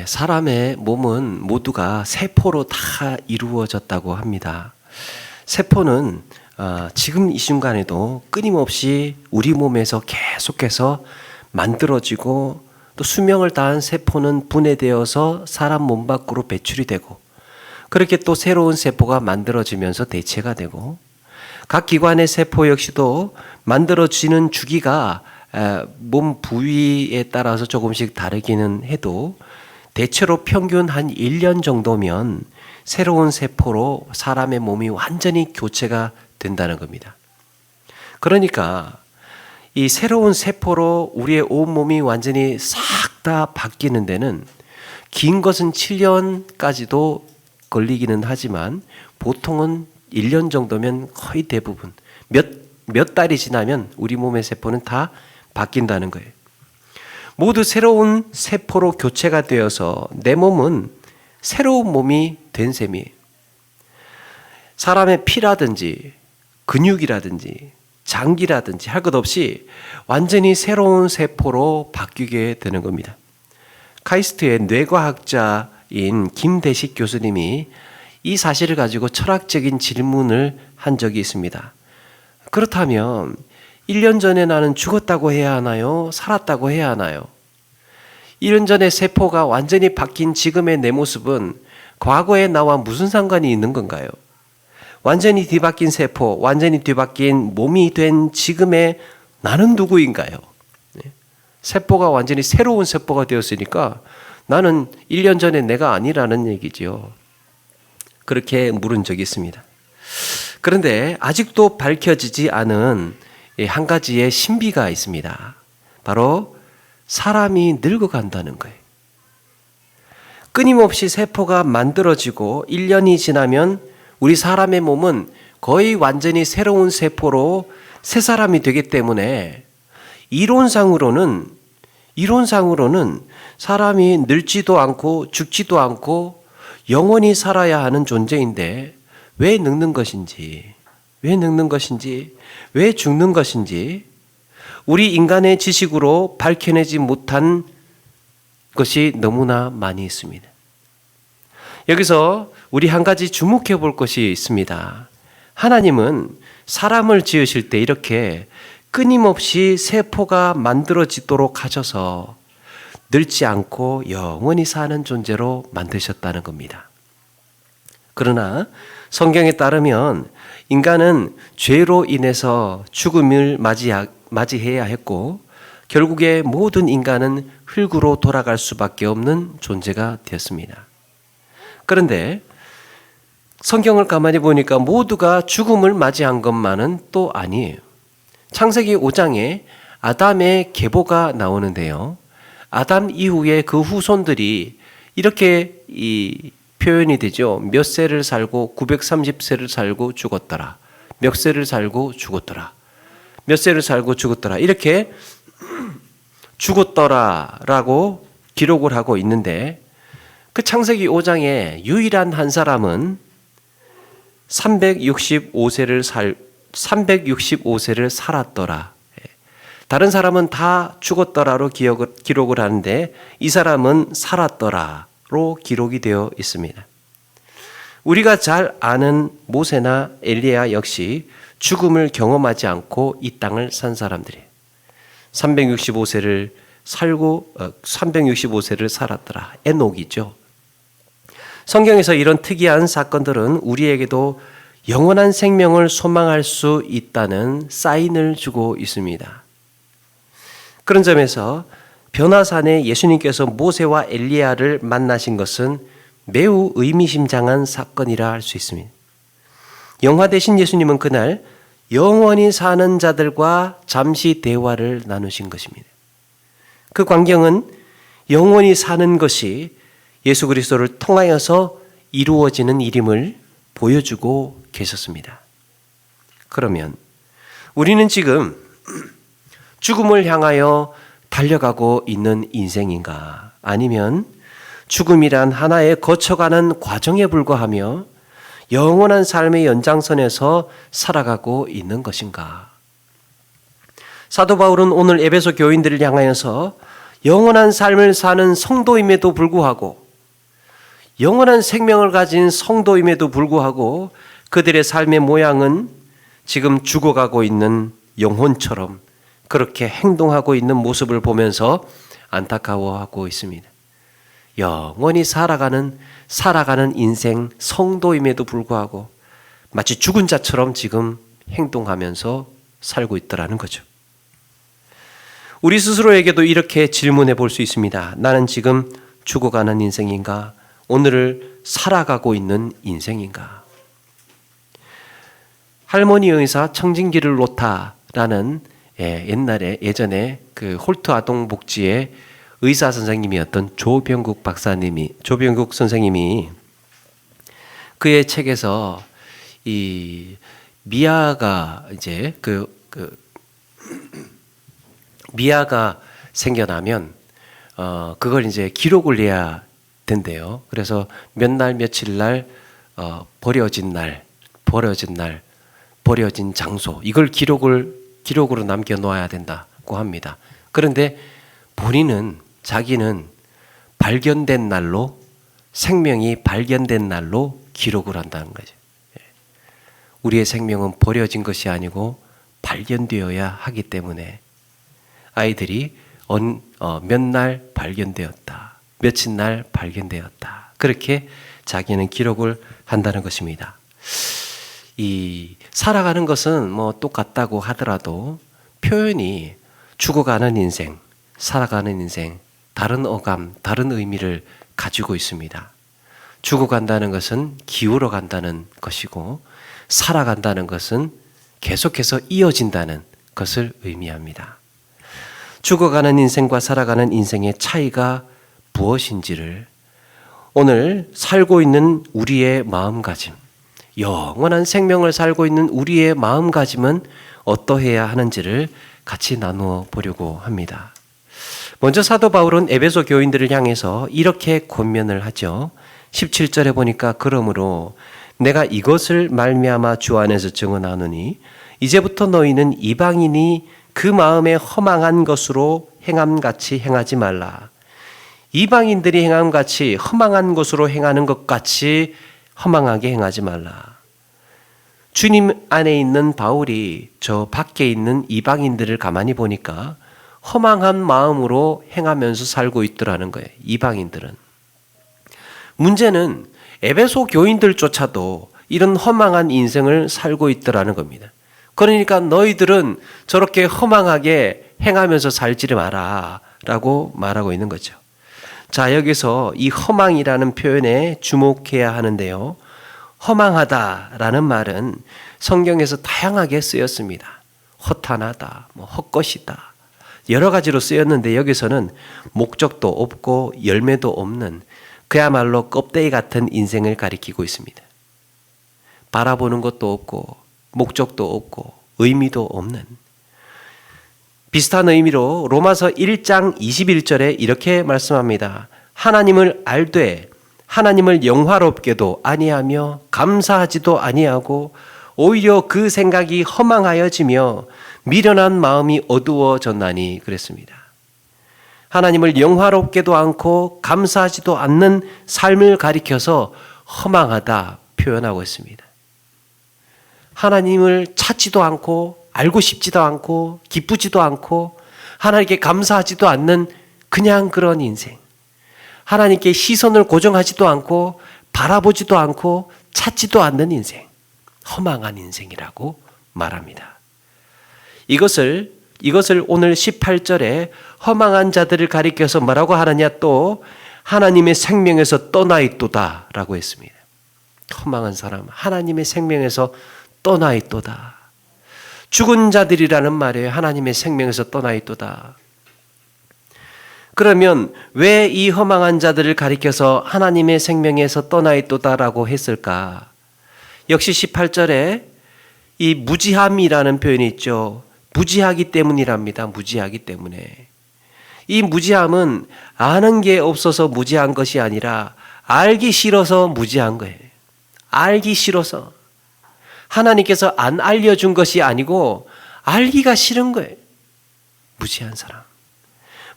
사람의 몸은 모두가 세포로 다 이루어졌다고 합니다. 세포는 지금 이 순간에도 끊임없이 우리 몸에서 계속해서 만들어지고, 또 수명을 다한 세포는 분해되어서 사람 몸 밖으로 배출이 되고, 그렇게 또 새로운 세포가 만들어지면서 대체가 되고, 각 기관의 세포 역시도 만들어지는 주기가 몸 부위에 따라서 조금씩 다르기는 해도 대체로 평균 한 1년 정도면 새로운 세포로 사람의 몸이 완전히 교체가 된다는 겁니다. 그러니까 이 새로운 세포로 우리의 온몸이 완전히 싹 다 바뀌는 데는 긴 것은 7년까지도 걸리기는 하지만 보통은 1년 정도면 거의 대부분 몇 달이 지나면 우리 몸의 세포는 다 바뀐다는 거예요. 모두 새로운 세포로 교체가 되어서 내 몸은 새로운 몸이 된 셈이에요. 사람의 피라든지 근육이라든지 장기라든지 할 것 없이 완전히 새로운 세포로 바뀌게 되는 겁니다. 카이스트의 뇌과학자인 김대식 교수님이 이 사실을 가지고 철학적인 질문을 한 적이 있습니다. 그렇다면 1년 전에 나는 죽었다고 해야 하나요? 살았다고 해야 하나요? 1년 전에 세포가 완전히 바뀐 지금의 내 모습은 과거의 나와 무슨 상관이 있는 건가요? 완전히 뒤바뀐 세포, 완전히 뒤바뀐 몸이 된 지금의 나는 누구인가요? 세포가 완전히 새로운 세포가 되었으니까 나는 1년 전에 내가 아니라는 얘기죠. 그렇게 물은 적이 있습니다. 그런데 아직도 밝혀지지 않은 한 가지의 신비가 있습니다. 바로 사람이 늙어간다는 거예요. 끊임없이 세포가 만들어지고 1년이 지나면 우리 사람의 몸은 거의 완전히 새로운 세포로 새 사람이 되기 때문에 이론상으로는 사람이 늙지도 않고 죽지도 않고 영원히 살아야 하는 존재인데 왜 늙는 것인지, 왜 죽는 것인지 우리 인간의 지식으로 밝혀내지 못한 것이 너무나 많이 있습니다. 여기서 우리 한 가지 주목해 볼 것이 있습니다. 하나님은 사람을 지으실 때 이렇게 끊임없이 세포가 만들어지도록 하셔서 늙지 않고 영원히 사는 존재로 만드셨다는 겁니다. 그러나 성경에 따르면 인간은 죄로 인해서 죽음을 맞이해야 했고 결국에 모든 인간은 흙으로 돌아갈 수밖에 없는 존재가 되었습니다. 그런데 성경을 가만히 보니까 모두가 죽음을 맞이한 것만은 또 아니에요. 창세기 5장에 아담의 계보가 나오는데요. 아담 이후에 그 후손들이 이렇게 표현이 되죠. 몇 세를 살고 930세를 살고 죽었더라. 몇 세를 살고 죽었더라. 몇 세를 살고 죽었더라. 이렇게 죽었더라라고 기록을 하고 있는데 그 창세기 5장에 유일한 한 사람은 365세를 살았더라. 다른 사람은 다 죽었더라로 기록을 하는데 이 사람은 살았더라로 기록이 되어 있습니다. 우리가 잘 아는 모세나 엘리야 역시 죽음을 경험하지 않고 이 땅을 산 사람들이에요. 365세를 살았더라. 에녹이죠. 성경에서 이런 특이한 사건들은 우리에게도 영원한 생명을 소망할 수 있다는 사인을 주고 있습니다. 그런 점에서 변화산에 예수님께서 모세와 엘리야를 만나신 것은 매우 의미심장한 사건이라 할 수 있습니다. 영화 대신 예수님은 그날 영원히 사는 자들과 잠시 대화를 나누신 것입니다. 그 광경은 영원히 사는 것이 예수 그리스도를 통하여서 이루어지는 일임을 보여주고 계셨습니다. 그러면 우리는 지금 죽음을 향하여 달려가고 있는 인생인가? 아니면 죽음이란 하나의 거쳐가는 과정에 불과하며 영원한 삶의 연장선에서 살아가고 있는 것인가? 사도 바울은 오늘 에베소 교인들을 향하여서 영원한 삶을 사는 성도임에도 불구하고, 영원한 생명을 가진 성도임에도 불구하고 그들의 삶의 모양은 지금 죽어가고 있는 영혼처럼 그렇게 행동하고 있는 모습을 보면서 안타까워하고 있습니다. 영원히 살아가는 인생 성도임에도 불구하고 마치 죽은 자처럼 지금 행동하면서 살고 있더라는 거죠. 우리 스스로에게도 이렇게 질문해 볼 수 있습니다. 나는 지금 죽어가는 인생인가? 오늘을 살아가고 있는 인생인가? 할머니 의사 청진기를 놓다라는 예전에 그 홀트 아동복지의 의사 선생님이었던 조병국 선생님이 그의 책에서 이 미아가 이제 미아가 생겨나면 그걸 이제 기록을 해야 된대요. 그래서 몇 날 며칠 날 버려진 장소, 이걸 기록으로 남겨 놓아야 된다고 합니다. 그런데 자기는 발견된 날로, 생명이 발견된 날로 기록을 한다는 거죠. 우리의 생명은 버려진 것이 아니고 발견되어야 하기 때문에 아이들이 몇 날 발견되었다, 며칠 날 발견되었다, 그렇게 자기는 기록을 한다는 것입니다. 이 살아가는 것은 뭐 똑같다고 하더라도 표현이 죽어가는 인생, 살아가는 인생, 다른 어감, 다른 의미를 가지고 있습니다. 죽어간다는 것은 기울어 간다는 것이고, 살아간다는 것은 계속해서 이어진다는 것을 의미합니다. 죽어가는 인생과 살아가는 인생의 차이가 무엇인지를 오늘 살고 있는 우리의 마음가짐, 영원한 생명을 살고 있는 우리의 마음가짐은 어떠해야 하는지를 같이 나누어 보려고 합니다. 먼저 사도 바울은 에베소 교인들을 향해서 이렇게 권면을 하죠. 17절에 보니까 그러므로 내가 이것을 말미암아 주 안에서 증언하노니 이제부터 너희는 이방인이 그 마음에 허망한 것으로 행함같이 행하지 말라. 이방인들이 행함같이 허망한 것으로 행하는 것 같이 허망하게 행하지 말라. 주님 안에 있는 바울이 저 밖에 있는 이방인들을 가만히 보니까 허망한 마음으로 행하면서 살고 있더라는 거예요. 이방인들은. 문제는 에베소 교인들조차도 이런 허망한 인생을 살고 있더라는 겁니다. 그러니까 너희들은 저렇게 허망하게 행하면서 살지를 마라 라고 말하고 있는 거죠. 자, 여기서 이 허망이라는 표현에 주목해야 하는데요. 허망하다라는 말은 성경에서 다양하게 쓰였습니다. 허탄하다, 헛것이다, 여러 가지로 쓰였는데 여기서는 목적도 없고 열매도 없는 그야말로 껍데기 같은 인생을 가리키고 있습니다. 바라보는 것도 없고 목적도 없고 의미도 없는, 비슷한 의미로 로마서 1장 21절에 이렇게 말씀합니다. 하나님을 알되 하나님을 영화롭게도 아니하며 감사하지도 아니하고 오히려 그 생각이 허망하여지며 미련한 마음이 어두워졌나니 그랬습니다. 하나님을 영화롭게도 않고 감사하지도 않는 삶을 가리켜서 허망하다 표현하고 있습니다. 하나님을 찾지도 않고 알고 싶지도 않고 기쁘지도 않고 하나님께 감사하지도 않는 그냥 그런 인생, 하나님께 시선을 고정하지도 않고 바라보지도 않고 찾지도 않는 인생, 허망한 인생이라고 말합니다. 이것을 오늘 18절에 허망한 자들을 가리켜서 뭐라고 하느냐, 또 하나님의 생명에서 떠나 있도다 라고 했습니다. 허망한 사람, 하나님의 생명에서 떠나 있도다. 죽은 자들이라는 말이에요. 하나님의 생명에서 떠나 있도다. 그러면 왜 이 허망한 자들을 가리켜서 하나님의 생명에서 떠나 있도다라고 했을까? 역시 18절에 이 무지함이라는 표현이 있죠. 무지하기 때문이랍니다. 무지하기 때문에. 이 무지함은 아는 게 없어서 무지한 것이 아니라 알기 싫어서 무지한 거예요. 알기 싫어서. 하나님께서 안 알려준 것이 아니고 알기가 싫은 거예요. 무지한 사람.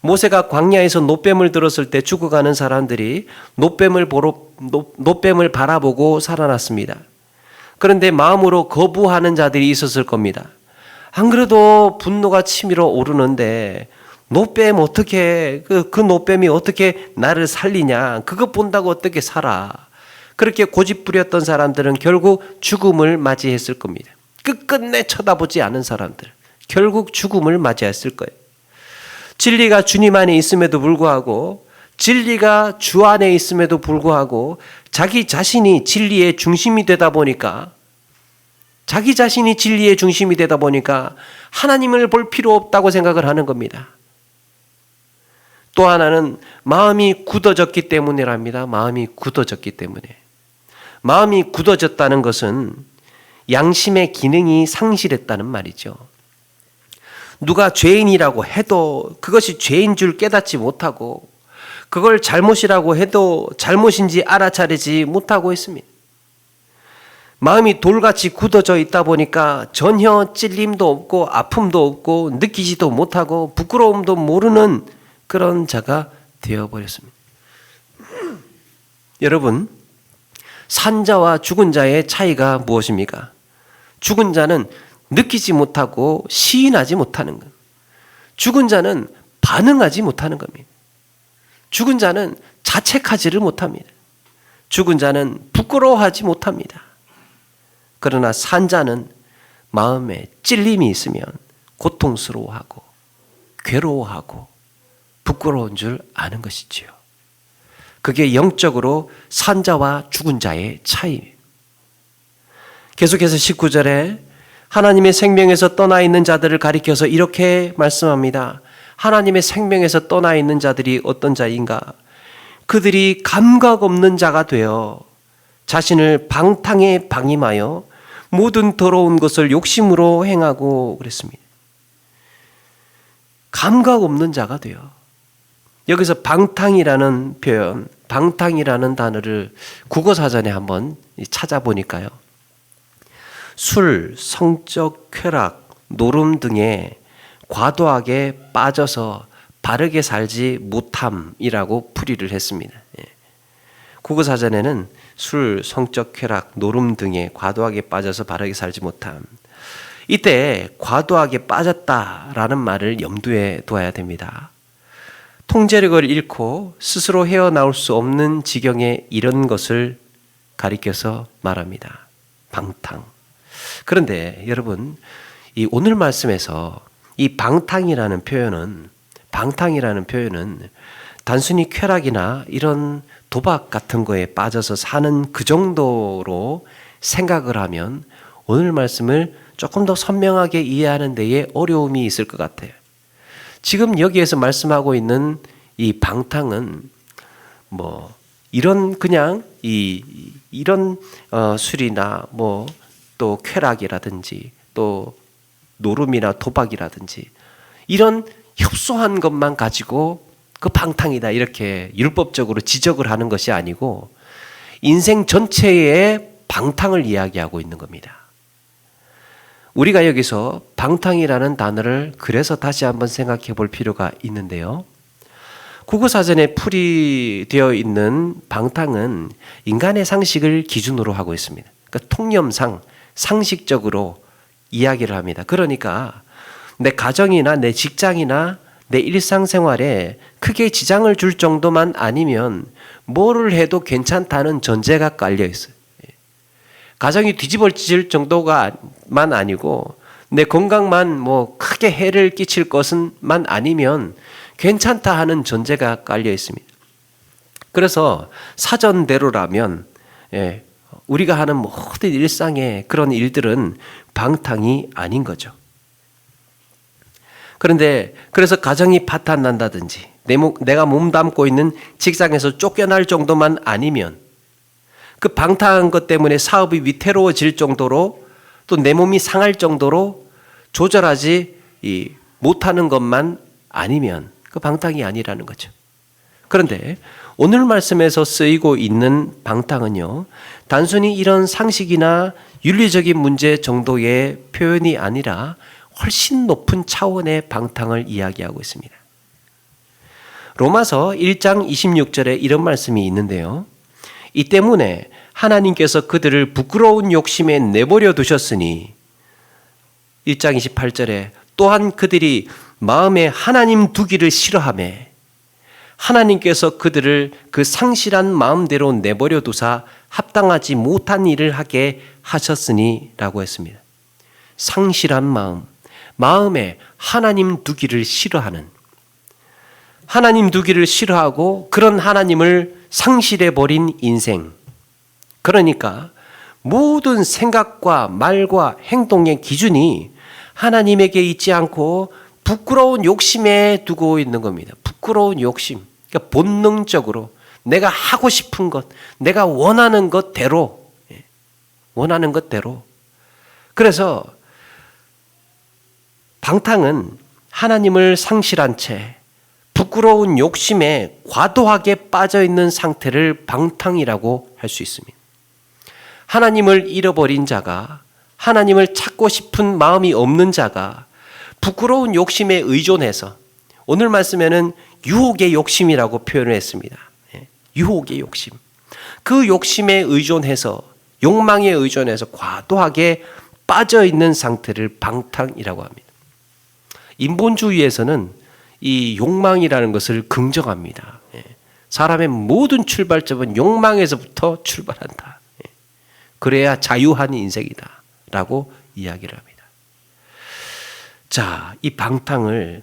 모세가 광야에서 놋뱀을 들었을 때 죽어가는 사람들이 놋뱀을 바라보고 살아났습니다. 그런데 마음으로 거부하는 자들이 있었을 겁니다. 안 그래도 분노가 치밀어 오르는데 놋뱀 어떻게 그 놋뱀이 어떻게 나를 살리냐, 그것 본다고 어떻게 살아. 그렇게 고집부렸던 사람들은 결국 죽음을 맞이했을 겁니다. 끝끝내 쳐다보지 않은 사람들 결국 죽음을 맞이했을 거예요. 진리가 주님 안에 있음에도 불구하고, 진리가 주 안에 있음에도 불구하고 자기 자신이 진리의 중심이 되다 보니까, 하나님을 볼 필요 없다고 생각을 하는 겁니다. 또 하나는 마음이 굳어졌기 때문이랍니다. 마음이 굳어졌기 때문에. 마음이 굳어졌다는 것은 양심의 기능이 상실했다는 말이죠. 누가 죄인이라고 해도 그것이 죄인 줄 깨닫지 못하고, 그걸 잘못이라고 해도 잘못인지 알아차리지 못하고 있습니다. 마음이 돌같이 굳어져 있다 보니까 전혀 찔림도 없고 아픔도 없고 느끼지도 못하고 부끄러움도 모르는 그런 자가 되어버렸습니다. 여러분, 산 자와 죽은 자의 차이가 무엇입니까? 죽은 자는 느끼지 못하고 시인하지 못하는 것. 죽은 자는 반응하지 못하는 겁니다. 죽은 자는 자책하지를 못합니다. 죽은 자는 부끄러워하지 못합니다. 그러나 산 자는 마음에 찔림이 있으면 고통스러워하고 괴로워하고 부끄러운 줄 아는 것이지요. 그게 영적으로 산 자와 죽은 자의 차이입니다. 계속해서 19절에 하나님의 생명에서 떠나 있는 자들을 가리켜서 이렇게 말씀합니다. 하나님의 생명에서 떠나 있는 자들이 어떤 자인가? 그들이 감각 없는 자가 되어 자신을 방탕에 방임하여 모든 더러운 것을 욕심으로 행하고 그랬습니다. 감각 없는 자가 되어. 여기서 방탕이라는 표현, 방탕이라는 단어를 국어사전에 한번 찾아보니까요. 술, 성적 쾌락, 노름 등에 과도하게 빠져서 바르게 살지 못함이라고 풀이를 했습니다. 국어사전에는 술, 성적 쾌락, 노름 등에 과도하게 빠져서 바르게 살지 못함. 이때 과도하게 빠졌다라는 말을 염두에 두어야 됩니다. 통제력을 잃고 스스로 헤어나올 수 없는 지경에 이른 것을 가리켜서 말합니다. 방탕. 그런데 여러분, 이 오늘 말씀에서 이 방탕이라는 표현은 단순히 쾌락이나 이런 도박 같은 거에 빠져서 사는 그 정도로 생각을 하면 오늘 말씀을 조금 더 선명하게 이해하는 데에 어려움이 있을 것 같아요. 지금 여기에서 말씀하고 있는 이 방탕은 이런 그냥 이런 술이나 또 쾌락이라든지 또 노름이나 도박이라든지 이런 협소한 것만 가지고 그 방탕이다 이렇게 율법적으로 지적을 하는 것이 아니고 인생 전체의 방탕을 이야기하고 있는 겁니다. 우리가 여기서 방탕이라는 단어를 그래서 다시 한번 생각해 볼 필요가 있는데요. 국어사전에 풀이되어 있는 방탕은 인간의 상식을 기준으로 하고 있습니다. 그러니까 통념상 상식적으로 이야기를 합니다. 그러니까 내 가정이나 내 직장이나 내 일상생활에 크게 지장을 줄 정도만 아니면 뭐를 해도 괜찮다는 전제가 깔려 있어요. 가정이 뒤집어질 정도가만 아니고 내 건강만 크게 해를 끼칠 것은만 아니면 괜찮다 하는 전제가 깔려 있습니다. 그래서 사전대로라면 우리가 하는 모든 일상의 그런 일들은 방탕이 아닌 거죠. 그런데 그래서 가정이 파탄난다든지 내가 몸담고 있는 직장에서 쫓겨날 정도만 아니면 그 방탕한 것 때문에 사업이 위태로워질 정도로 또 내 몸이 상할 정도로 조절하지 못하는 것만 아니면 그 방탕이 아니라는 거죠. 그런데 오늘 말씀에서 쓰이고 있는 방탕은요, 단순히 이런 상식이나 윤리적인 문제 정도의 표현이 아니라 훨씬 높은 차원의 방탕을 이야기하고 있습니다. 로마서 1장 26절에 이런 말씀이 있는데요. 이 때문에 하나님께서 그들을 부끄러운 욕심에 내버려 두셨으니 1장 28절에 또한 그들이 마음에 하나님 두기를 싫어하며 하나님께서 그들을 그 상실한 마음대로 내버려 두사 합당하지 못한 일을 하게 하셨으니 라고 했습니다. 상실한 마음, 마음에 하나님 두기를 싫어하는, 하나님 두기를 싫어하고 그런 하나님을 상실해버린 인생. 그러니까 모든 생각과 말과 행동의 기준이 하나님에게 있지 않고 부끄러운 욕심에 두고 있는 겁니다. 부끄러운 욕심. 그러니까 본능적으로 내가 하고 싶은 것, 내가 원하는 것대로, 원하는 것대로. 그래서 방탕은 하나님을 상실한 채 부끄러운 욕심에 과도하게 빠져 있는 상태를 방탕이라고 할 수 있습니다. 하나님을 잃어버린 자가, 하나님을 찾고 싶은 마음이 없는 자가 부끄러운 욕심에 의존해서, 오늘 말씀에는 유혹의 욕심이라고 표현을 했습니다. 유혹의 욕심. 그 욕심에 의존해서, 욕망에 의존해서 과도하게 빠져 있는 상태를 방탕이라고 합니다. 인본주의에서는 이 욕망이라는 것을 긍정합니다. 사람의 모든 출발점은 욕망에서부터 출발한다. 그래야 자유한 인생이다 라고 이야기를 합니다. 자, 이 방탕을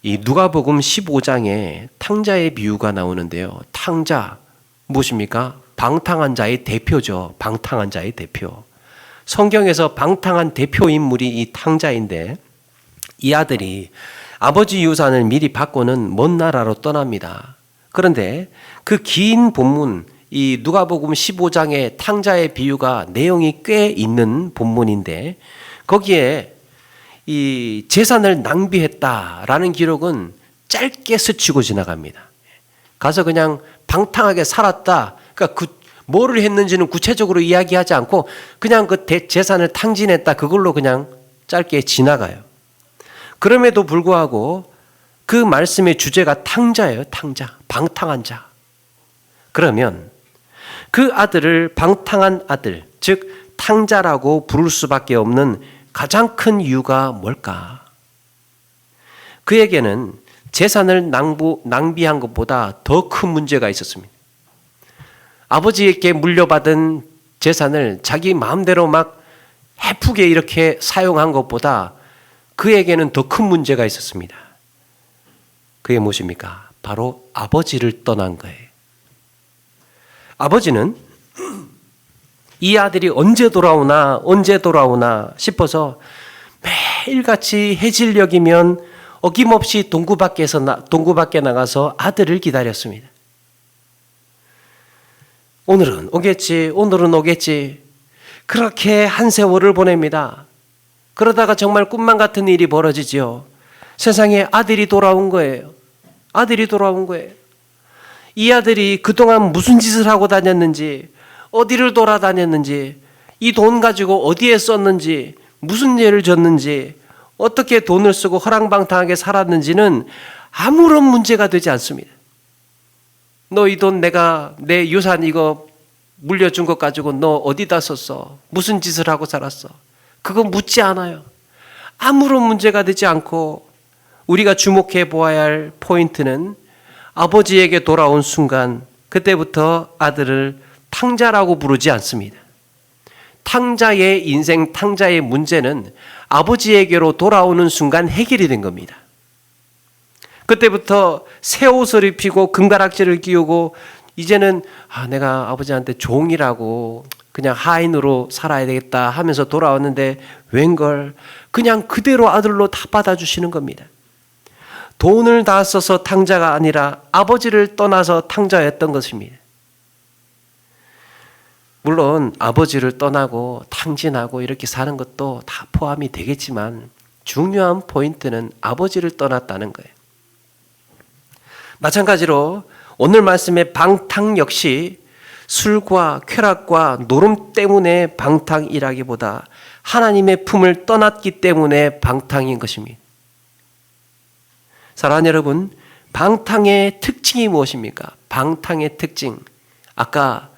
이 누가복음 15장에 탕자의 비유가 나오는데요. 탕자 무엇입니까? 방탕한 자의 대표죠. 방탕한 자의 대표. 성경에서 방탕한 대표 인물이 이 탕자인데, 이 아들이 아버지 유산을 미리 받고는 먼 나라로 떠납니다. 그런데 그 긴 본문, 이 누가복음 15장의 탕자의 비유가 내용이 꽤 있는 본문인데, 거기에 이 재산을 낭비했다라는 기록은 짧게 스치고 지나갑니다. 가서 그냥 방탕하게 살았다. 그러니까 뭐를 했는지는 구체적으로 이야기하지 않고 그냥 그 재산을 탕진했다. 그걸로 그냥 짧게 지나가요. 그럼에도 불구하고 그 말씀의 주제가 탕자예요. 탕자. 방탕한 자. 그러면 그 아들을 방탕한 아들, 즉 탕자라고 부를 수밖에 없는 가장 큰 이유가 뭘까? 그에게는 재산을 낭비한 것보다 더 큰 문제가 있었습니다. 아버지에게 물려받은 재산을 자기 마음대로 막 해프게 이렇게 사용한 것보다 그에게는 더 큰 문제가 있었습니다. 그게 무엇입니까? 바로 아버지를 떠난 거예요. 아버지는 이 아들이 언제 돌아오나 싶어서 매일같이 해질녘이면 어김없이 동구 밖에 나가서 아들을 기다렸습니다. 오늘은 오겠지. 그렇게 한 세월을 보냅니다. 그러다가 정말 꿈만 같은 일이 벌어지죠. 세상에 아들이 돌아온 거예요. 이 아들이 그동안 무슨 짓을 하고 다녔는지, 어디를 돌아다녔는지, 이 돈 가지고 어디에 썼는지, 무슨 죄를 졌는지, 어떻게 돈을 쓰고 허랑방탕하게 살았는지는 아무런 문제가 되지 않습니다. 너 이 돈 내 유산 이거 물려준 것 가지고 너 어디다 썼어? 무슨 짓을 하고 살았어? 그거 묻지 않아요. 아무런 문제가 되지 않고 우리가 주목해 보아야 할 포인트는 아버지에게 돌아온 순간, 그때부터 아들을 탕자라고 부르지 않습니다. 탕자의 인생, 탕자의 문제는 아버지에게로 돌아오는 순간 해결이 된 겁니다. 그때부터 새 옷을 입히고 금가락지를 끼우고 이제는 내가 아버지한테 종이라고 그냥 하인으로 살아야 되겠다 하면서 돌아왔는데 웬걸 그냥 그대로 아들로 다 받아주시는 겁니다. 돈을 다 써서 탕자가 아니라 아버지를 떠나서 탕자였던 것입니다. 물론 아버지를 떠나고 탕진하고 이렇게 사는 것도 다 포함이 되겠지만 중요한 포인트는 아버지를 떠났다는 거예요. 마찬가지로 오늘 말씀의 방탕 역시 술과 쾌락과 노름 때문에 방탕이라기보다 하나님의 품을 떠났기 때문에 방탕인 것입니다. 사랑하는 여러분, 방탕의 특징이 무엇입니까? 방탕의 특징, 아까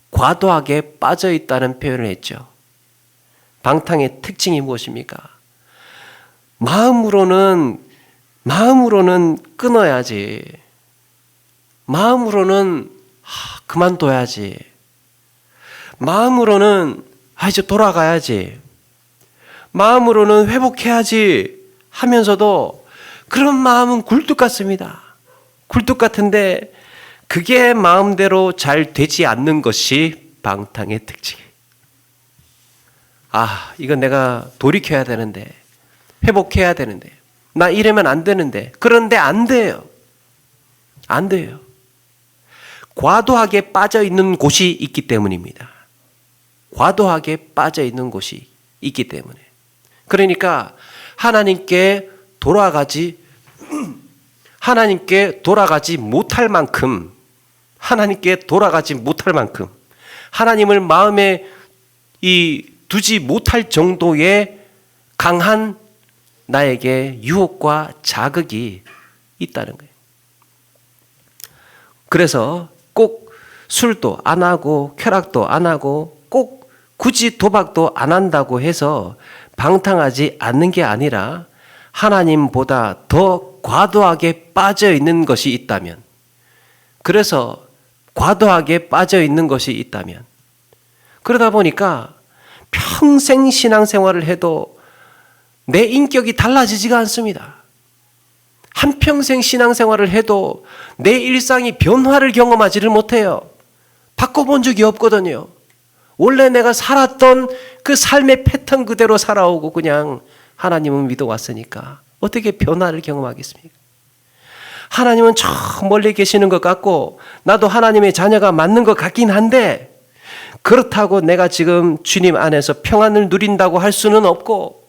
과도하게 빠져 있다는 표현을 했죠. 방탕의 특징이 무엇입니까? 마음으로는 끊어야지. 마음으로는 그만둬야지. 마음으로는 이제 돌아가야지. 마음으로는 회복해야지 하면서도 그런 마음은 굴뚝 같습니다. 굴뚝 같은데 그게 마음대로 잘 되지 않는 것이 방탕의 특징이에요. 이건 내가 돌이켜야 되는데, 회복해야 되는데, 나 이러면 안 되는데, 그런데 안 돼요. 안 돼요. 과도하게 빠져 있는 곳이 있기 때문입니다. 과도하게 빠져 있는 곳이 있기 때문에. 그러니까 하나님께 돌아가지 못할 만큼, 하나님을 마음에 두지 못할 정도의 강한 나에게 유혹과 자극이 있다는 거예요. 그래서 꼭 술도 안 하고 쾌락도 안 하고 꼭 굳이 도박도 안 한다고 해서 방탕하지 않는 게 아니라 하나님보다 더 과도하게 빠져 있는 것이 있다면, 그래서 과도하게 빠져 있는 것이 있다면, 그러다 보니까 평생 신앙생활을 해도 내 인격이 달라지지가 않습니다. 한평생 신앙생활을 해도 내 일상이 변화를 경험하지를 못해요. 바꿔본 적이 없거든요. 원래 내가 살았던 그 삶의 패턴 그대로 살아오고 그냥 하나님은 믿어왔으니까 어떻게 변화를 경험하겠습니까? 하나님은 저 멀리 계시는 것 같고 나도 하나님의 자녀가 맞는 것 같긴 한데, 그렇다고 내가 지금 주님 안에서 평안을 누린다고 할 수는 없고,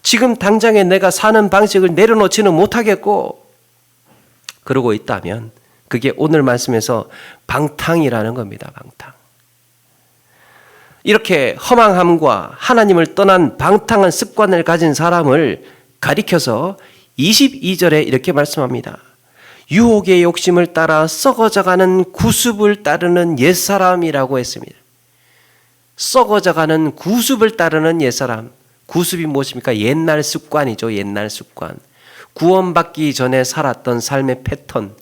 지금 당장에 내가 사는 방식을 내려놓지는 못하겠고, 그러고 있다면 그게 오늘 말씀에서 방탕이라는 겁니다. 방탕. 이렇게 허망함과 하나님을 떠난 방탕한 습관을 가진 사람을 가리켜서 22절에 이렇게 말씀합니다. 유혹의 욕심을 따라 썩어져가는 구습을 따르는 옛사람이라고 했습니다. 썩어져가는 구습을 따르는 옛사람. 구습이 무엇입니까? 옛날 습관이죠. 옛날 습관. 구원받기 전에 살았던 삶의 패턴,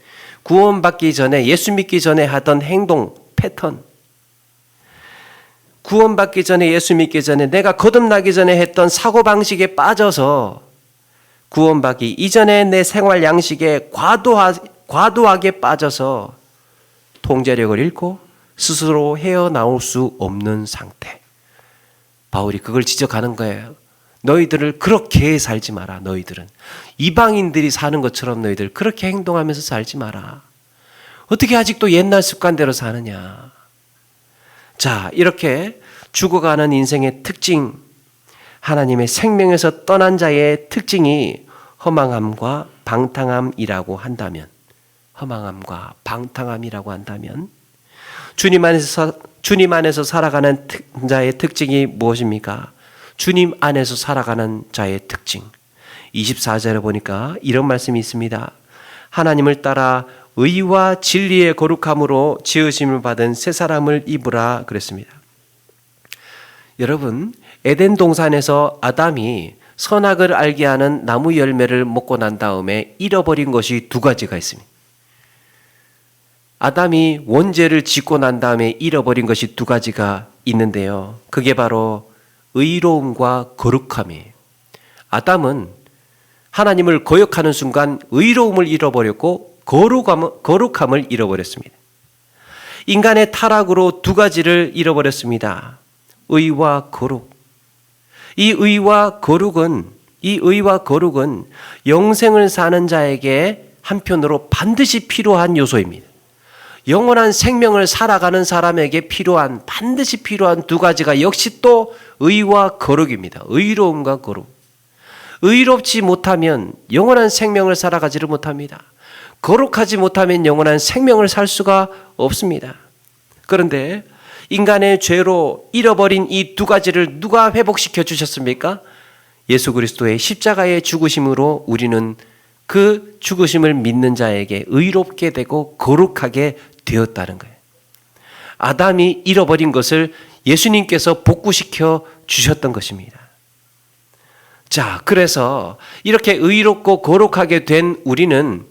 구원받기 전에, 예수 믿기 전에 하던 행동 패턴, 구원받기 전에, 예수 믿기 전에 내가 거듭나기 전에 했던 사고방식에 빠져서 구원받기 이전에 내 생활 양식에 과도하게 빠져서 통제력을 잃고 스스로 헤어나올 수 없는 상태. 바울이 그걸 지적하는 거예요. 너희들을 그렇게 살지 마라. 너희들은 이방인들이 사는 것처럼 너희들 그렇게 행동하면서 살지 마라. 어떻게 아직도 옛날 습관대로 사느냐. 자, 이렇게 죽어가는 인생의 특징, 하나님의 생명에서 떠난 자의 특징이 허망함과 방탕함이라고 한다면, 주님 안에서 살아가는 자의 특징이 무엇입니까? 주님 안에서 살아가는 자의 특징. 24절에 보니까 이런 말씀이 있습니다. 하나님을 따라 의와 진리의 거룩함으로 지으심을 받은 새 사람을 입으라 그랬습니다. 여러분, 에덴 동산에서 아담이 선악을 알게 하는 나무 열매를 먹고 난 다음에 잃어버린 것이 두 가지가 있습니다. 아담이 원죄를 짓고 난 다음에 잃어버린 것이 두 가지가 있는데요. 그게 바로 의로움과 거룩함이에요. 아담은 하나님을 거역하는 순간 의로움을 잃어버렸고 거룩함을 잃어버렸습니다. 인간의 타락으로 두 가지를 잃어버렸습니다. 의와 거룩. 이 의와 거룩은 영생을 사는 자에게 한편으로 반드시 필요한 요소입니다. 영원한 생명을 살아가는 사람에게 반드시 필요한 두 가지가 역시 또 의와 거룩입니다. 의로움과 거룩. 의롭지 못하면 영원한 생명을 살아가지를 못합니다. 거룩하지 못하면 영원한 생명을 살 수가 없습니다. 그런데 인간의 죄로 잃어버린 이 두 가지를 누가 회복시켜 주셨습니까? 예수 그리스도의 십자가의 죽으심으로 우리는 그 죽으심을 믿는 자에게 의롭게 되고 거룩하게 되었다는 거예요. 아담이 잃어버린 것을 예수님께서 복구시켜 주셨던 것입니다. 자, 그래서 이렇게 의롭고 거룩하게 된 우리는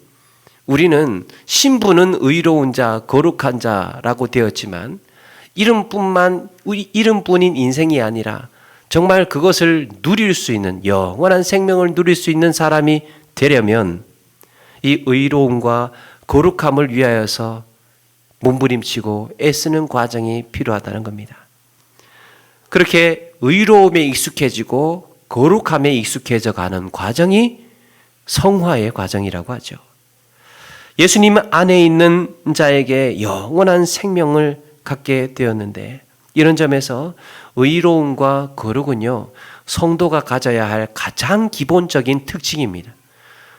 신부는 의로운 자, 거룩한 자라고 되었지만 이름뿐인 인생이 아니라 정말 그것을 누릴 수 있는 영원한 생명을 누릴 수 있는 사람이 되려면 이 의로움과 거룩함을 위하여서 몸부림치고 애쓰는 과정이 필요하다는 겁니다. 그렇게 의로움에 익숙해지고 거룩함에 익숙해져 가는 과정이 성화의 과정이라고 하죠. 예수님 안에 있는 자에게 영원한 생명을 갖게 되었는데 이런 점에서 의로움과 거룩은요, 성도가 가져야 할 가장 기본적인 특징입니다.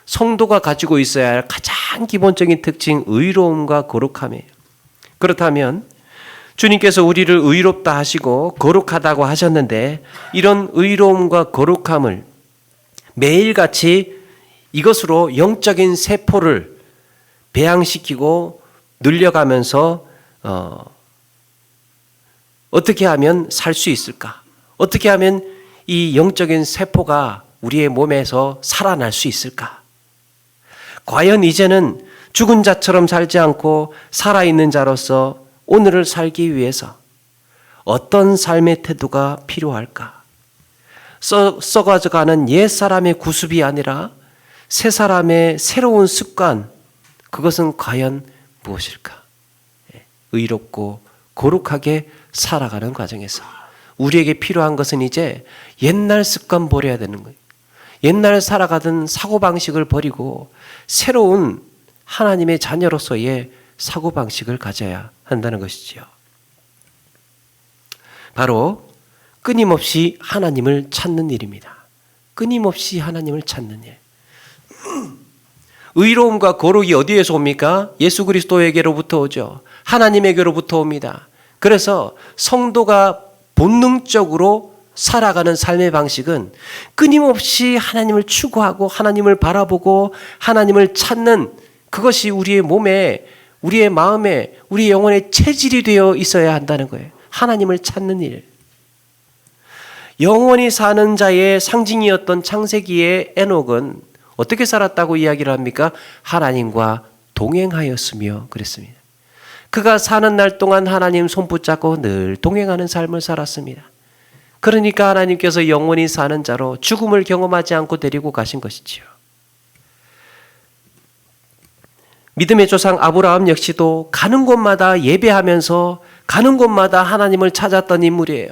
성도가 가지고 있어야 할 가장 기본적인 특징, 의로움과 거룩함이에요. 그렇다면 주님께서 우리를 의롭다 하시고 거룩하다고 하셨는데 이런 의로움과 거룩함을 매일같이 이것으로 영적인 세포를 배양시키고 늘려가면서 어떻게 하면 살 수 있을까? 어떻게 하면 이 영적인 세포가 우리의 몸에서 살아날 수 있을까? 과연 이제는 죽은 자처럼 살지 않고 살아있는 자로서 오늘을 살기 위해서 어떤 삶의 태도가 필요할까? 썩어져가는 옛 사람의 구습이 아니라 새 사람의 새로운 습관, 그것은 과연 무엇일까? 의롭고 거룩하게 살아가는 과정에서 우리에게 필요한 것은 이제 옛날 습관 버려야 되는 거예요. 옛날 살아가던 사고방식을 버리고 새로운 하나님의 자녀로서의 사고방식을 가져야 한다는 것이지요. 바로 끊임없이 하나님을 찾는 일입니다. 끊임없이 하나님을 찾는 일. 의로움과 거룩이 어디에서 옵니까? 예수 그리스도에게로부터 오죠. 하나님에게로부터 옵니다. 그래서 성도가 본능적으로 살아가는 삶의 방식은 끊임없이 하나님을 추구하고 하나님을 바라보고 하나님을 찾는 그것이 우리의 몸에, 우리의 마음에, 우리 영혼에 체질이 되어 있어야 한다는 거예요. 하나님을 찾는 일. 영원히 사는 자의 상징이었던 창세기의 에녹은 어떻게 살았다고 이야기를 합니까? 하나님과 동행하였으며 그랬습니다. 그가 사는 날 동안 하나님 손 붙잡고 늘 동행하는 삶을 살았습니다. 그러니까 하나님께서 영원히 사는 자로 죽음을 경험하지 않고 데리고 가신 것이지요. 믿음의 조상 아브라함 역시도 가는 곳마다 예배하면서 가는 곳마다 하나님을 찾았던 인물이에요.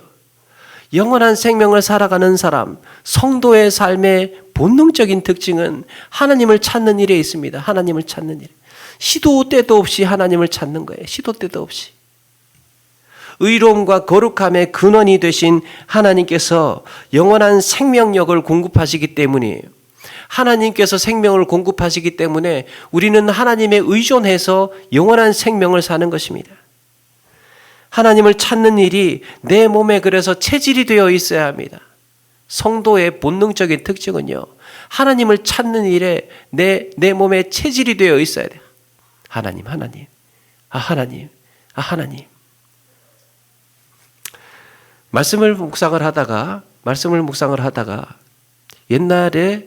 영원한 생명을 살아가는 사람, 성도의 삶의 본능적인 특징은 하나님을 찾는 일에 있습니다. 하나님을 찾는 일. 시도 때도 없이 하나님을 찾는 거예요. 시도 때도 없이. 의로움과 거룩함의 근원이 되신 하나님께서 영원한 생명력을 공급하시기 때문이에요. 하나님께서 생명을 공급하시기 때문에 우리는 하나님에 의존해서 영원한 생명을 사는 것입니다. 하나님을 찾는 일이 내 몸에 그래서 체질이 되어 있어야 합니다. 성도의 본능적인 특징은요, 하나님을 찾는 일에 내 몸에 체질이 되어 있어야 돼요. 하나님, 하나님, 하나님, 하나님. 말씀을 묵상을 하다가 옛날에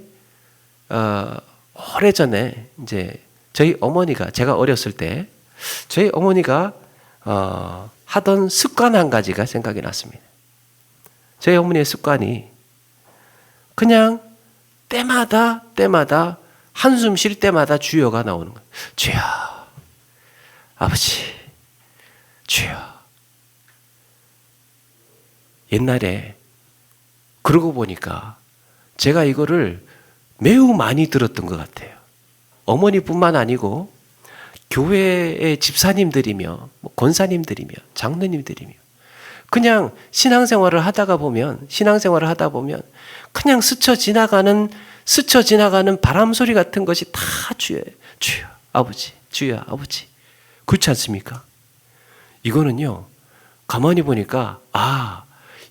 오래전에 이제 저희 어머니가, 제가 어렸을 때 저희 어머니가 하던 습관 한 가지가 생각이 났습니다. 저희 어머니의 습관이 그냥 때마다 한숨 쉴 때마다 주여가 나오는 거예요. 주여, 아버지, 주여. 옛날에 그러고 보니까 제가 이거를 매우 많이 들었던 것 같아요. 어머니뿐만 아니고 교회의 집사님들이며 권사님들이며 장로님들이며 그냥 신앙생활을 하다 보면 그냥 스쳐 지나가는 바람 소리 같은 것이 다 주여예요. 주여, 아버지, 주여, 아버지. 그렇지 않습니까? 이거는요, 가만히 보니까,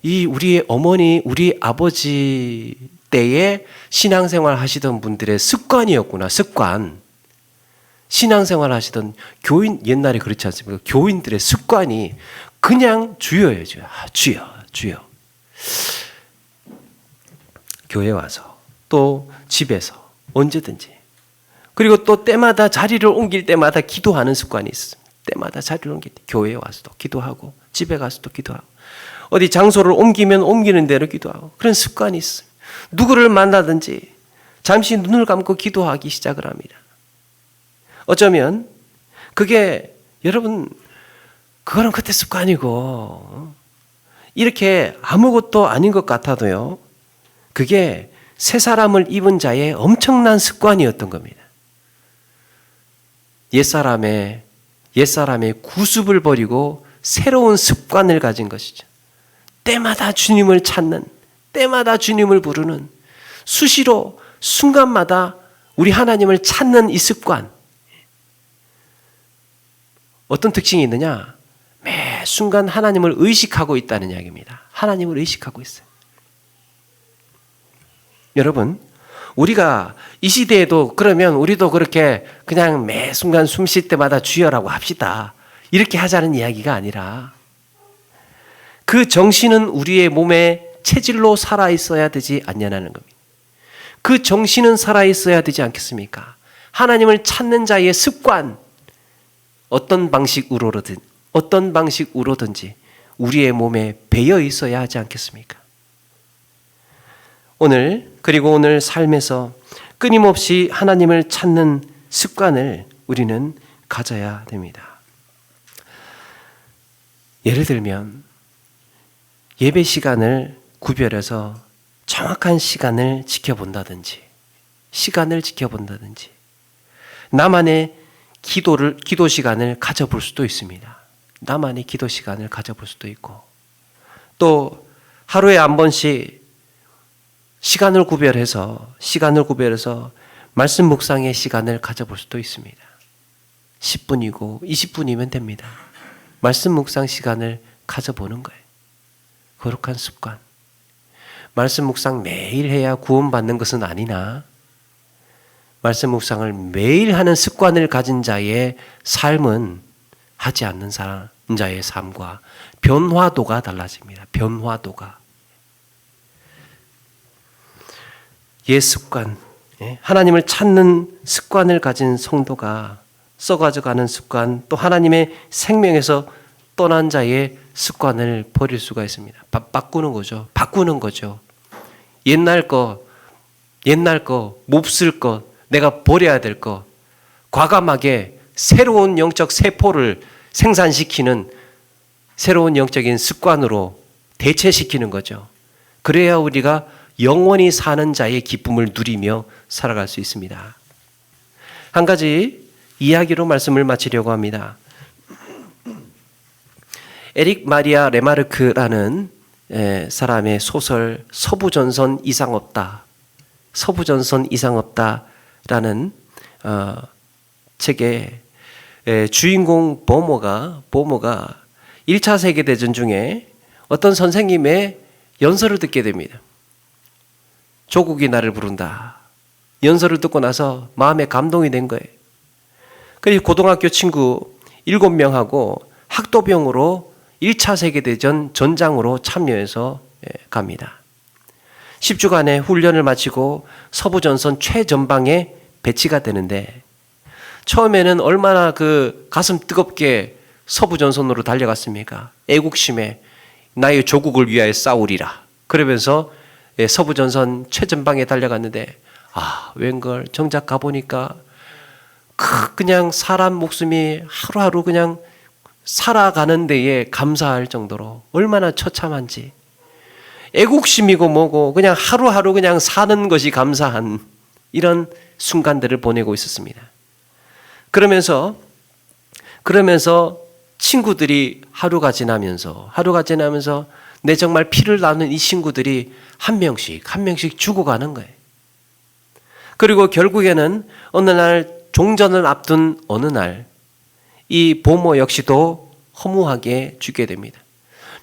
이 우리의 어머니, 우리 아버지 때에 신앙생활 하시던 분들의 습관이었구나, 습관. 신앙생활 하시던 교인, 옛날에 그렇지 않습니까? 교인들의 습관이 그냥 주여예요, 주여. 주여, 주여. 교회 와서, 또 집에서, 언제든지. 그리고 또 때마다 자리를 옮길 때마다 기도하는 습관이 있습니다. 때마다 자리를 옮길 때, 교회에 와서도 기도하고, 집에 가서도 기도하고, 어디 장소를 옮기면 옮기는 대로 기도하고, 그런 습관이 있습니다. 누구를 만나든지 잠시 눈을 감고 기도하기 시작을 합니다. 어쩌면 그게 여러분 그거는 그때 습관이고 이렇게 아무것도 아닌 것 같아도요, 그게 새 사람을 입은 자의 엄청난 습관이었던 겁니다. 옛사람의 구습을 버리고 새로운 습관을 가진 것이죠. 때마다 주님을 찾는, 때마다 주님을 부르는, 수시로 순간마다 우리 하나님을 찾는 이 습관. 어떤 특징이 있느냐? 매 순간 하나님을 의식하고 있다는 이야기입니다. 하나님을 의식하고 있어요. 여러분, 우리가 이 시대에도 그러면 우리도 그렇게 그냥 매 순간 숨 쉴 때마다 주여라고 합시다. 이렇게 하자는 이야기가 아니라 그 정신은 우리의 몸에 체질로 살아있어야 되지 않냐는 겁니다. 그 정신은 살아있어야 되지 않겠습니까? 하나님을 찾는 자의 습관, 어떤 방식으로든지 우리의 몸에 배어 있어야 하지 않겠습니까? 그리고 오늘 삶에서 끊임없이 하나님을 찾는 습관을 우리는 가져야 됩니다. 예를 들면 예배 시간을 구별해서 정확한 시간을 지켜본다든지, 나만의 기도 시간을 가져볼 수도 있습니다. 나만의 기도 시간을 가져볼 수도 있고, 또 하루에 한 번씩 시간을 구별해서 말씀 묵상의 시간을 가져볼 수도 있습니다. 10분이고 20분이면 됩니다. 말씀 묵상 시간을 가져보는 거예요. 거룩한 습관. 말씀 묵상 매일 해야 구원받는 것은 아니나, 말씀 묵상을 매일 하는 습관을 가진 자의 삶은 하지 않는 자의 삶과 변화도가 달라집니다. 변화도가. 옛 습관, 하나님을 찾는 습관을 가진 성도가 썩어져가는 습관, 또 하나님의 생명에서 떠난 자의 습관을 버릴 수가 있습니다. 바꾸는 거죠. 옛날 거, 몹쓸 것, 내가 버려야 될 것, 과감하게 새로운 영적 세포를 생산시키는 새로운 영적인 습관으로 대체시키는 거죠. 그래야 우리가 영원히 사는 자의 기쁨을 누리며 살아갈 수 있습니다. 한 가지 이야기로 말씀을 마치려고 합니다. 에릭 마리아 레마르크라는 사람의 소설 서부전선 이상 없다라는 책에 주인공 보모가 1차 세계대전 중에 어떤 선생님의 연설을 듣게 됩니다. 조국이 나를 부른다. 연설을 듣고 나서 마음에 감동이 된 거예요. 그리고 고등학교 친구 7명하고 학도병으로 1차 세계대전 전장으로 참여해서 갑니다. 10주간의 훈련을 마치고 서부전선 최전방에 배치가 되는데, 처음에는 얼마나 그 가슴 뜨겁게 서부전선으로 달려갔습니까? 애국심에 나의 조국을 위하여 싸우리라. 그러면서 서부전선 최전방에 달려갔는데, 웬걸 정작 가보니까 그냥 사람 목숨이 하루하루 그냥 살아가는 데에 감사할 정도로 얼마나 처참한지, 애국심이고 뭐고 그냥 하루하루 그냥 사는 것이 감사한 이런 순간들을 보내고 있었습니다. 그러면서 친구들이 하루가 지나면서 내 정말 피를 나눈 이 친구들이 한 명씩 죽어가는 거예요. 그리고 결국에는 어느 날 종전을 앞둔 어느 날 이 보모 역시도 허무하게 죽게 됩니다.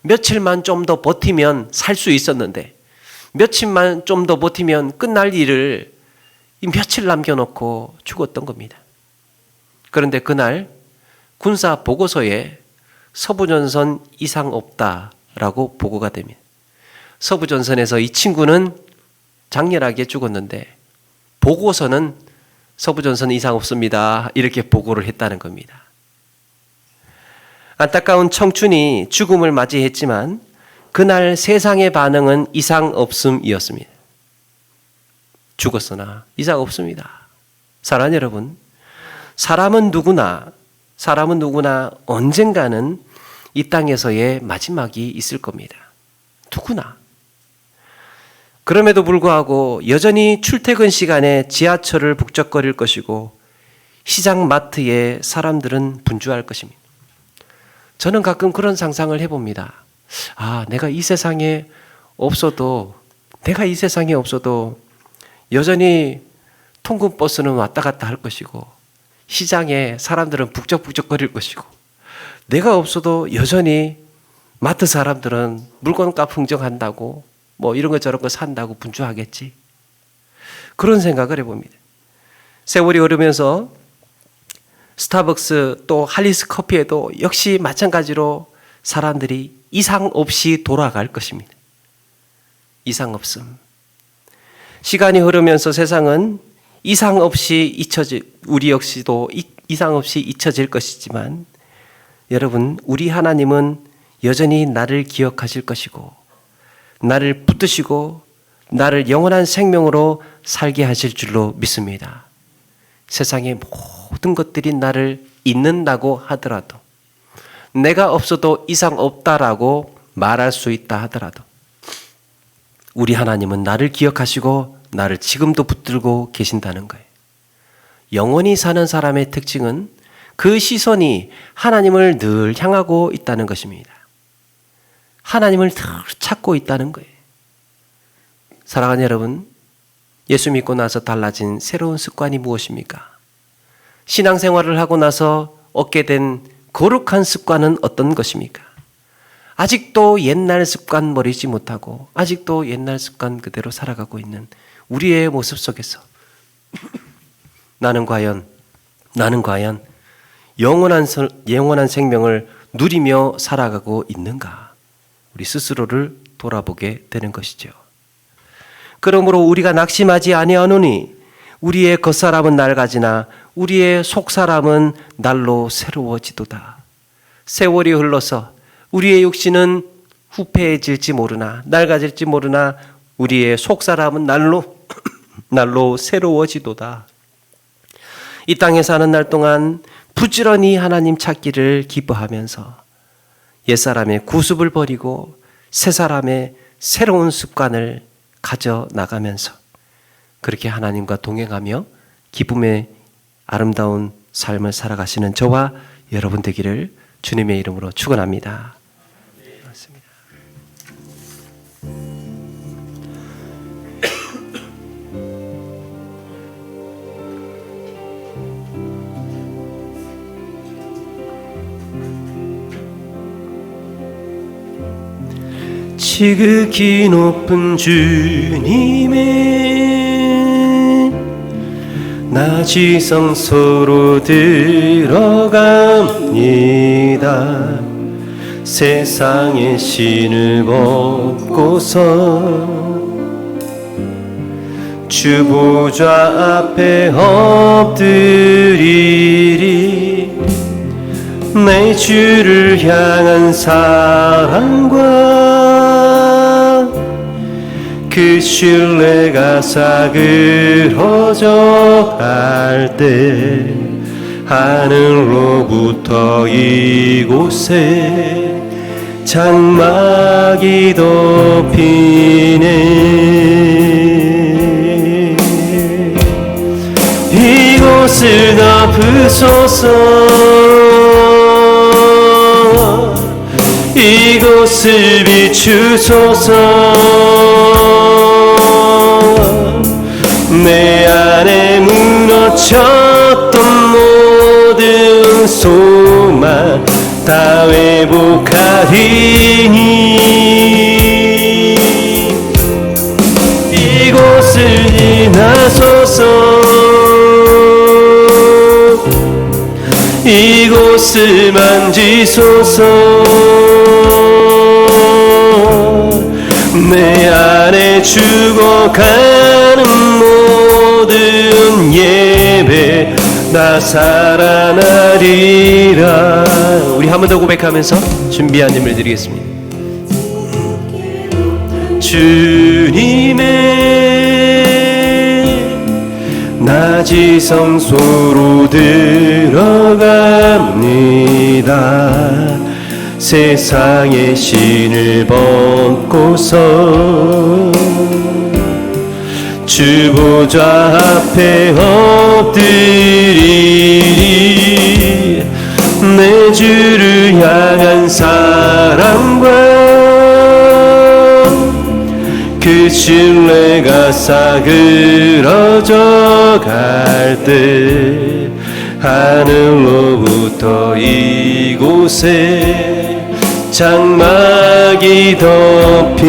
며칠만 좀 더 버티면 살 수 있었는데, 며칠만 좀 더 버티면 끝날 일을 이 며칠 남겨놓고 죽었던 겁니다. 그런데 그날 군사 보고서에 서부전선 이상 없다라고 보고가 됩니다. 서부전선에서 이 친구는 장렬하게 죽었는데 보고서는 서부전선 이상 없습니다, 이렇게 보고를 했다는 겁니다. 안타까운 청춘이 죽음을 맞이했지만 그날 세상의 반응은 이상 없음이었습니다. 죽었으나 이상 없습니다. 사랑하는 여러분, 사람은 누구나 언젠가는 이 땅에서의 마지막이 있을 겁니다. 누구나. 그럼에도 불구하고 여전히 출퇴근 시간에 지하철을 북적거릴 것이고 시장 마트에 사람들은 분주할 것입니다. 저는 가끔 그런 상상을 해봅니다. 내가 이 세상에 없어도 여전히 통근버스는 왔다 갔다 할 것이고 시장에 사람들은 북적북적거릴 것이고 내가 없어도 여전히 마트 사람들은 물건값 흥정한다고 뭐 이런 거 저런 거 산다고 분주하겠지. 그런 생각을 해봅니다. 세월이 흐르면서 스타벅스 또 할리스 커피에도 역시 마찬가지로 사람들이 이상 없이 돌아갈 것입니다. 이상 없음. 시간이 흐르면서 세상은 우리 역시도 이상 없이 잊혀질 것이지만 여러분, 우리 하나님은 여전히 나를 기억하실 것이고 나를 붙드시고 나를 영원한 생명으로 살게 하실 줄로 믿습니다. 세상의 모든 것들이 나를 잊는다고 하더라도, 내가 없어도 이상 없다라고 말할 수 있다 하더라도 우리 하나님은 나를 기억하시고 나를 지금도 붙들고 계신다는 거예요. 영원히 사는 사람의 특징은 그 시선이 하나님을 늘 향하고 있다는 것입니다. 하나님을 늘 찾고 있다는 거예요. 사랑하는 여러분, 예수 믿고 나서 달라진 새로운 습관이 무엇입니까? 신앙생활을 하고 나서 얻게 된 거룩한 습관은 어떤 것입니까? 아직도 옛날 습관 버리지 못하고 아직도 옛날 습관 그대로 살아가고 있는 우리의 모습 속에서 나는 과연 영원한 생명을 누리며 살아가고 있는가? 우리 스스로를 돌아보게 되는 것이죠. 그러므로 우리가 낙심하지 아니하노니 우리의 겉사람은 낡아지나 우리의 속사람은 날로 새로워지도다. 세월이 흘러서 우리의 육신은 후패해질지 모르나 낡아질지 모르나 우리의 속사람은 날로 새로워지도다. 이 땅에 사는 날 동안 부지런히 하나님 찾기를 기뻐하면서 옛사람의 구습을 버리고 새사람의 새로운 습관을 가져나가면서 그렇게 하나님과 동행하며 기쁨의 아름다운 삶을 살아가시는 저와 여러분 되기를 주님의 이름으로 축원합니다. 맞습니다. 지극히 높은 주님의 낮이 성소로 들어갑니다. 세상의 신을 벗고서 주 보좌 앞에 엎드리리. 내 주를 향한 사랑과 그 신뢰가 사그러져 갈 때 하늘로부터 이곳에 장막이 덮이네. 이곳을 덮으소서. 이곳을 비추소서. 내 안에 무너졌던 다 회복하리니 이곳을 지나소서 이곳을 만지소서 내 안에 죽어가는 모든 예배 다 살아나리라. 우리 한 번 더 고백하면서 준비한 예물 드리겠습니다. 주님의 낮이 성소로 들어갑니다. 세상의 신을 벗고서 주 보좌 앞에 엎드리리. 내 주를 향한 사랑과 그 신뢰가 싸그러져 갈 때 하늘로부터 이곳에 장막이 덮이네.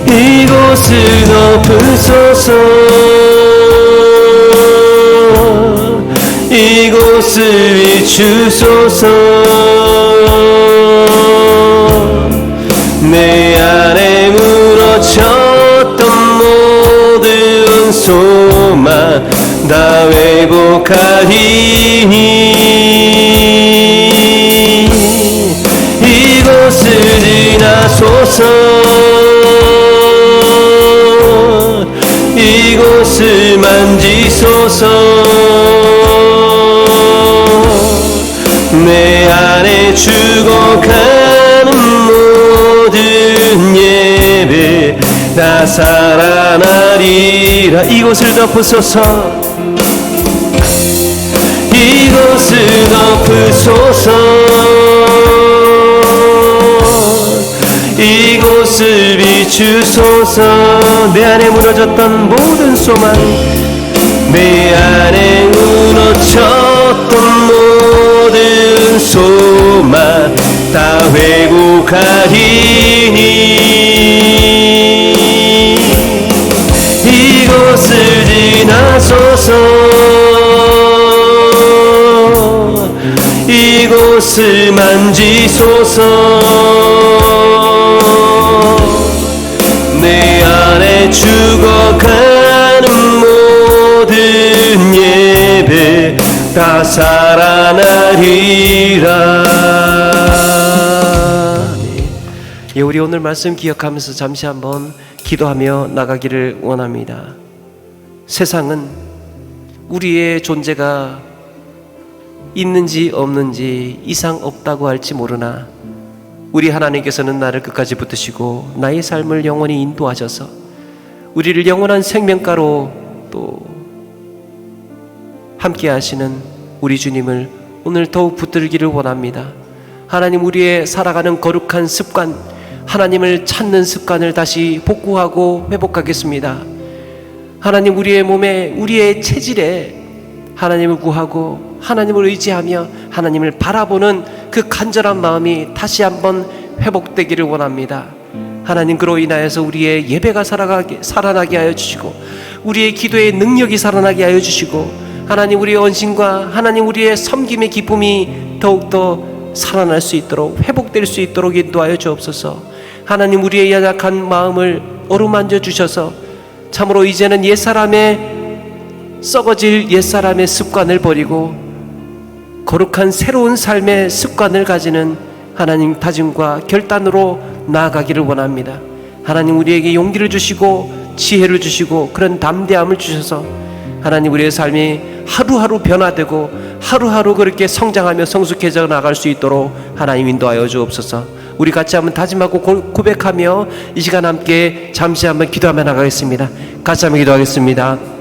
이곳을 덮으소서 이곳을 비추소서 내 안에 무너졌던 모든 소망 다 회복하리니 이곳을 지나소서 이곳을 만지소서 내 안에 죽어가는 모든 예배 다 살아나리라. 이곳을 덮으소서 이곳을 덮으소서 이곳을 비추소서 내 안에 무너졌던 모든 소망 내 안에 무너졌던 모든 소망 다 회복하리니 이곳을 지나소서 이곳을 만지소서 내 안에 죽어가는 모든 예배 다 살아나리라. 예, 우리 오늘 말씀 기억하면서 잠시 한번 기도하며 나가기를 원합니다. 세상은 우리의 존재가 있는지 없는지 이상 없다고 할지 모르나 우리 하나님께서는 나를 끝까지 붙드시고 나의 삶을 영원히 인도하셔서 우리를 영원한 생명가로 또 함께 하시는 우리 주님을 오늘 더욱 붙들기를 원합니다. 하나님, 우리의 살아가는 거룩한 습관, 하나님을 찾는 습관을 다시 복구하고 회복하겠습니다. 하나님, 우리의 몸에, 우리의 체질에 하나님을 구하고 하나님을 의지하며 하나님을 바라보는 그 간절한 마음이 다시 한번 회복되기를 원합니다. 하나님, 그로 인하여서 우리의 예배가 살아나게 하여 주시고 우리의 기도의 능력이 살아나게 하여 주시고 하나님, 우리의 언신과 하나님 우리의 섬김의 기쁨이 더욱더 살아날 수 있도록 회복될 수 있도록 인도하여 주옵소서. 하나님, 우리의 연약한 마음을 어루만져 주셔서 참으로 이제는 옛사람의 썩어질 옛사람의 습관을 버리고 거룩한 새로운 삶의 습관을 가지는 하나님 다짐과 결단으로 나아가기를 원합니다. 하나님, 우리에게 용기를 주시고 지혜를 주시고 그런 담대함을 주셔서 하나님, 우리의 삶이 하루하루 변화되고 하루하루 그렇게 성장하며 성숙해져 나갈 수 있도록 하나님 인도하여 주옵소서. 우리 같이 한번 다짐하고 고백하며 이 시간 함께 잠시 한번 기도하며 나가겠습니다. 같이 한번 기도하겠습니다.